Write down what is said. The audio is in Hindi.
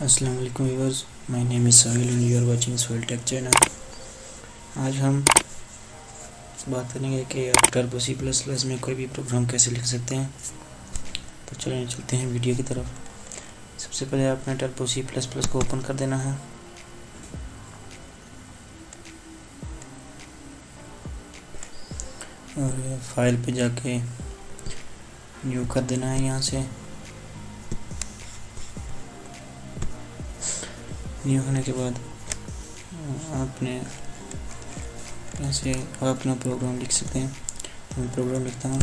अस्सलाम वालेकुम viewers, my name is Sohail and you are watching Sohail tech channel. आज हम बात करेंगे कि आप टर्बो सी प्लस प्लस में कोई भी प्रोग्राम कैसे लिख सकते हैं। तो चलिए चलते हैं वीडियो की तरफ। सबसे पहले आपने टर्बो सी प्लस प्लस को ओपन कर देना है। और फाइल पे जाके न्यू कर देना है। यहाँ से न्यू होने के बाद आपने ऐसे अपना प्रोग्राम लिख सकते हैं। मैं प्रोग्राम लिखता हूँ